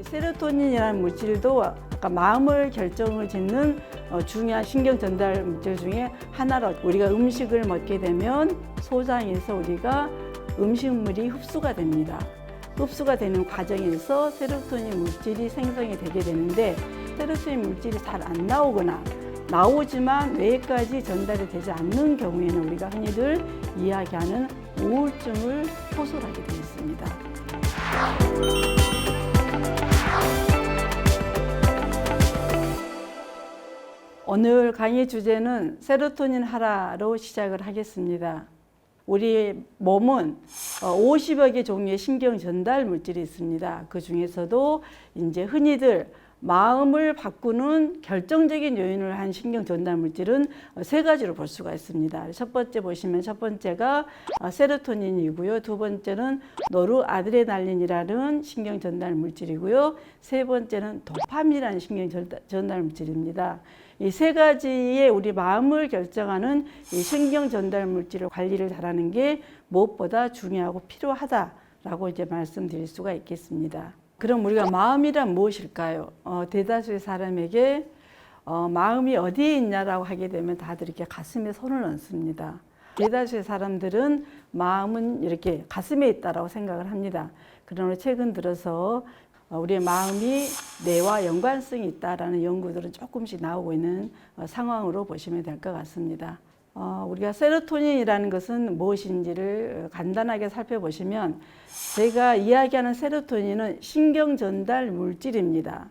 세로토닌이라는 물질도 아까 마음을 결정을 짓는 중요한 신경 전달 물질 중에 하나로, 우리가 음식을 먹게 되면 소장에서 우리가 음식물이 흡수가 됩니다. 흡수가 되는 과정에서 세로토닌 물질이 생성이 되게 되는데, 세로토닌 물질이 잘 안 나오거나 나오지만 뇌까지 전달이 되지 않는 경우에는 우리가 흔히들 이야기하는 우울증을 호소하게 되어 있습니다. 오늘 강의 주제는 세로토닌 하라로 시작을 하겠습니다. 우리 몸은 50여 개 종류의 신경 전달 물질이 있습니다. 그 중에서도 이제 흔히들 마음을 바꾸는 결정적인 요인을 한 신경 전달 물질은 세 가지로 볼 수가 있습니다. 첫 번째 보시면 첫 번째가 세로토닌이고요. 두 번째는 노르아드레날린이라는 신경 전달 물질이고요. 세 번째는 도파민이라는 신경 전달 물질입니다. 이 세 가지의 우리 마음을 결정하는 이 신경 전달 물질을 관리를 잘하는 게 무엇보다 중요하고 필요하다라고 이제 말씀드릴 수가 있겠습니다. 그럼 우리가 마음이란 무엇일까요? 대다수의 사람에게 마음이 어디에 있냐라고 하게 되면 다들 이렇게 가슴에 손을 얹습니다. 대다수의 사람들은 마음은 이렇게 가슴에 있다라고 생각을 합니다. 그러나 최근 들어서 우리의 마음이 뇌와 연관성이 있다라는 연구들은 조금씩 나오고 있는 상황으로 보시면 될 것 같습니다. 우리가 세로토닌이라는 것은 무엇인지를 간단하게 살펴보시면, 제가 이야기하는 세로토닌은 신경 전달 물질입니다.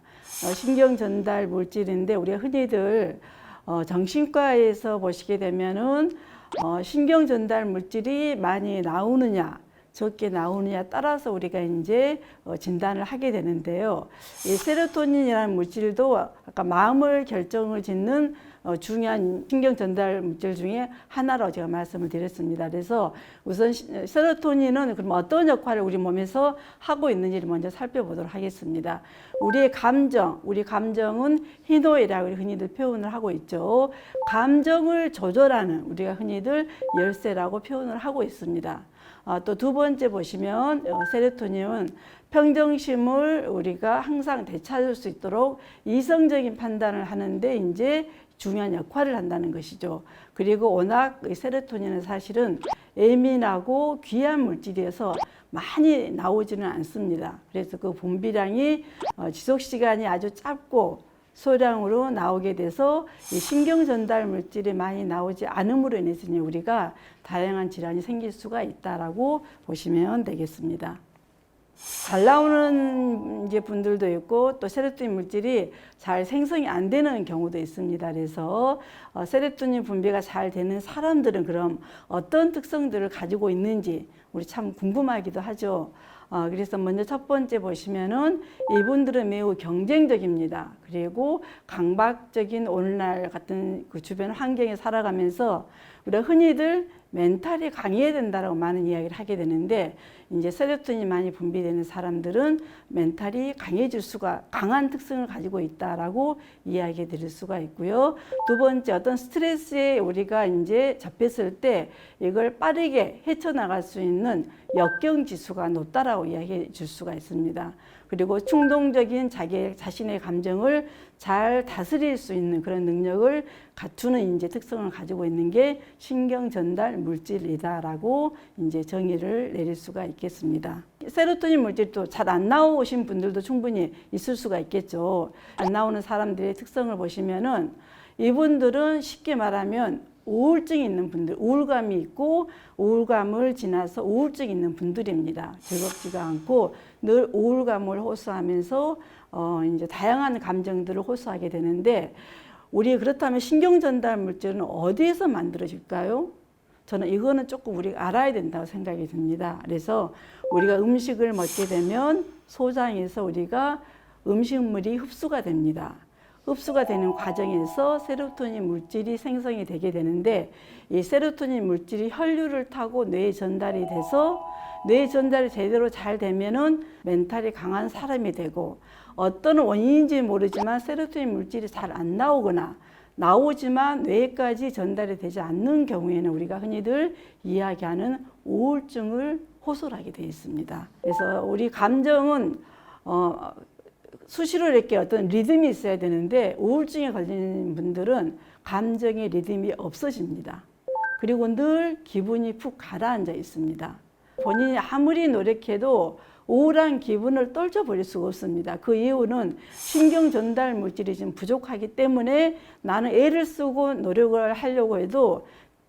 신경 전달 물질인데, 우리가 흔히들 정신과에서 보시게 되면은 신경 전달 물질이 많이 나오느냐 적게 나오느냐 따라서 우리가 이제 진단을 하게 되는데요. 이 세로토닌이라는 물질도 아까 마음을 결정을 짓는 중요한 신경 전달 물질 중에 하나로 제가 말씀을 드렸습니다. 그래서 우선 세로토닌은 그럼 어떤 역할을 우리 몸에서 하고 있는지를 먼저 살펴보도록 하겠습니다. 우리 감정은 희노애락을 흔히들 표현을 하고 있죠. 감정을 조절하는 우리가 흔히들 열쇠라고 표현을 하고 있습니다. 또 두 번째 보시면 세로토닌은 평정심을 우리가 항상 되찾을 수 있도록 이성적인 판단을 하는데 이제 중요한 역할을 한다는 것이죠. 그리고 워낙 세로토닌은 사실은 예민하고 귀한 물질이어서 많이 나오지는 않습니다. 그래서 그 분비량이 지속 시간이 아주 짧고 소량으로 나오게 돼서 이 신경 전달 물질이 많이 나오지 않음으로 인해서 우리가 다양한 질환이 생길 수가 있다라고 보시면 되겠습니다. 잘 나오는 이제 분들도 있고, 또 세로토닌 물질이 잘 생성이 안 되는 경우도 있습니다. 그래서 세로토닌 분비가 잘 되는 사람들은 그럼 어떤 특성들을 가지고 있는지 우리 참 궁금하기도 하죠. 그래서 먼저 첫 번째 보시면은 이분들은 매우 경쟁적입니다. 그리고 강박적인 오늘날 같은 그 주변 환경에 살아가면서 우리가 흔히들 멘탈이 강해야 된다라고 많은 이야기를 하게 되는데, 이제 세로토닌이 많이 분비되는 사람들은 멘탈이 강한 특성을 가지고 있다라고 이야기 드릴 수가 있고요. 두 번째, 어떤 스트레스에 우리가 이제 접했을 때 이걸 빠르게 헤쳐나갈 수 있는 역경 지수가 높다라고 이야기해 줄 수가 있습니다. 그리고 충동적인 자신의 감정을 잘 다스릴 수 있는 그런 능력을 갖추는 이제 특성을 가지고 있는 게 신경 전달 물질이다라고 이제 정의를 내릴 수가 있겠습니다. 세로토닌 물질도 잘 안 나오신 분들도 충분히 있을 수가 있겠죠. 안 나오는 사람들의 특성을 보시면은 이분들은 쉽게 말하면 우울증이 있는 분들, 우울감이 있고 우울감을 지나서 우울증이 있는 분들입니다. 즐겁지가 않고 늘 우울감을 호소하면서 이제 다양한 감정들을 호소하게 되는데, 우리 그렇다면 신경 전달 물질은 어디에서 만들어질까요? 저는 이거는 조금 우리가 알아야 된다고 생각이 듭니다. 그래서 우리가 음식을 먹게 되면 소장에서 우리가 음식물이 흡수가 됩니다. 흡수가 되는 과정에서 세로토닌 물질이 생성이 되게 되는데, 이 세로토닌 물질이 혈류를 타고 뇌에 전달이 돼서 뇌 전달이 제대로 잘 되면은 멘탈이 강한 사람이 되고, 어떤 원인인지 모르지만 세로토닌 물질이 잘 안 나오거나 나오지만 뇌까지 전달이 되지 않는 경우에는 우리가 흔히들 이야기하는 우울증을 호소하게 되어 있습니다. 그래서 우리 감정은 수시로 이렇게 어떤 리듬이 있어야 되는데 우울증에 걸린 분들은 감정의 리듬이 없어집니다. 그리고 늘 기분이 푹 가라앉아 있습니다. 본인이 아무리 노력해도 우울한 기분을 떨쳐버릴 수가 없습니다. 그 이유는 신경 전달 물질이 지금 부족하기 때문에 나는 애를 쓰고 노력을 하려고 해도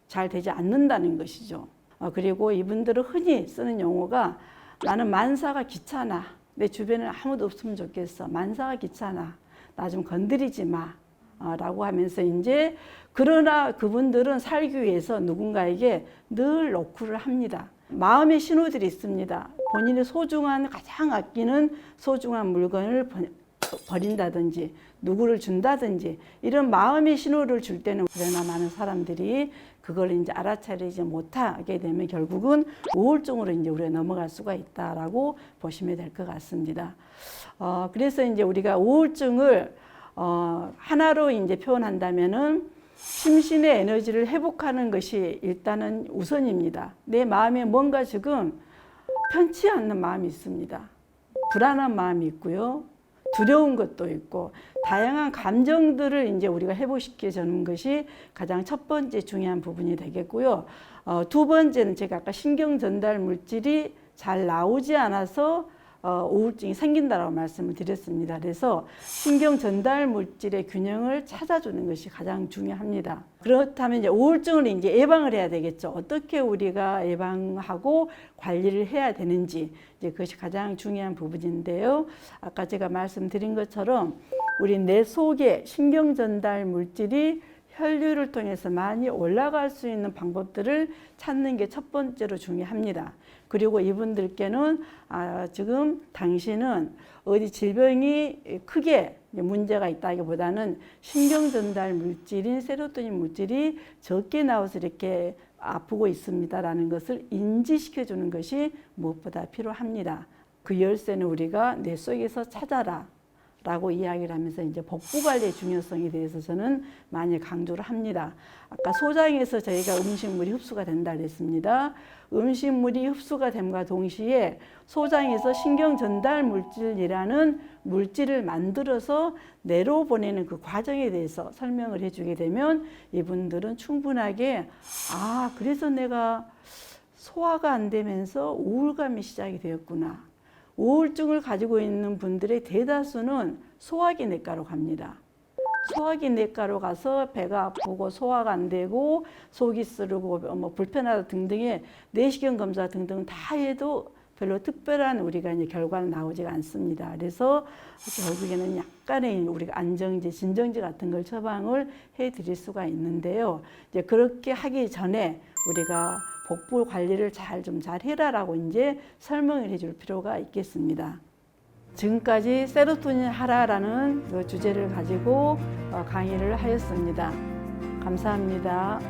잘 되지 않는다는 것이죠. 그리고 이분들은 흔히 쓰는 용어가 나는 만사가 귀찮아. 내 주변에 아무도 없으면 좋겠어. 만사가 귀찮아. 나 좀 건드리지 마. 라고 하면서 이제 그러나 그분들은 살기 위해서 누군가에게 늘 노크를 합니다. 마음의 신호들이 있습니다. 본인의 소중한 가장 아끼는 소중한 물건을 버린다든지 누구를 준다든지 이런 마음의 신호를 줄 때는 그러나 많은 사람들이 그걸 이제 알아차리지 못하게 되면 결국은 우울증으로 이제 우리가 넘어갈 수가 있다라고 보시면 될 것 같습니다. 그래서 이제 우리가 우울증을 하나로 이제 표현한다면은 심신의 에너지를 회복하는 것이 일단은 우선입니다. 내 마음에 뭔가 지금 편치 않는 마음이 있습니다. 불안한 마음이 있고요. 두려운 것도 있고 다양한 감정들을 이제 우리가 회복시켜 주는 것이 가장 첫 번째 중요한 부분이 되겠고요. 두 번째는 제가 아까 신경 전달 물질이 잘 나오지 않아서 우울증이 생긴다라고 말씀을 드렸습니다. 그래서 신경 전달 물질의 균형을 찾아주는 것이 가장 중요합니다. 그렇다면 이제 우울증을 이제 예방을 해야 되겠죠. 어떻게 우리가 예방하고 관리를 해야 되는지 이제 그것이 가장 중요한 부분인데요. 아까 제가 말씀드린 것처럼 우리 뇌 속에 신경 전달 물질이 혈류를 통해서 많이 올라갈 수 있는 방법들을 찾는 게 첫 번째로 중요합니다. 그리고 이분들께는 지금 당신은 어디 질병이 크게 문제가 있다기보다는 신경 전달 물질인 세로토닌 물질이 적게 나와서 이렇게 아프고 있습니다라는 것을 인지시켜 주는 것이 무엇보다 필요합니다. 그 열쇠는 우리가 뇌 속에서 찾아라. 라고 이야기를 하면서 이제 복부 관리의 중요성에 대해서 저는 많이 강조를 합니다. 아까 소장에서 저희가 음식물이 흡수가 된다 그랬습니다. 음식물이 흡수가 됨과 동시에 소장에서 신경 전달 물질이라는 물질을 만들어서 뇌로 보내는 그 과정에 대해서 설명을 해주게 되면 이분들은 충분하게 그래서 내가 소화가 안 되면서 우울감이 시작이 되었구나. 우울증을 가지고 있는 분들의 대다수는 소화기 내과로 갑니다. 소화기 내과로 가서 배가 아프고 소화가 안 되고 속이 쓰르고 뭐 불편하다 등등의 내시경 검사 등등 다 해도 별로 특별한 우리가 이제 결과는 나오지가 않습니다. 그래서 결국에는 약간의 우리가 안정제, 진정제 같은 걸 처방을 해드릴 수가 있는데요. 이제 그렇게 하기 전에 우리가 복부 관리를 잘 해라라고 이제 설명을 해줄 필요가 있겠습니다. 지금까지 세로토닌 하라라는 그 주제를 가지고 강의를 하였습니다. 감사합니다.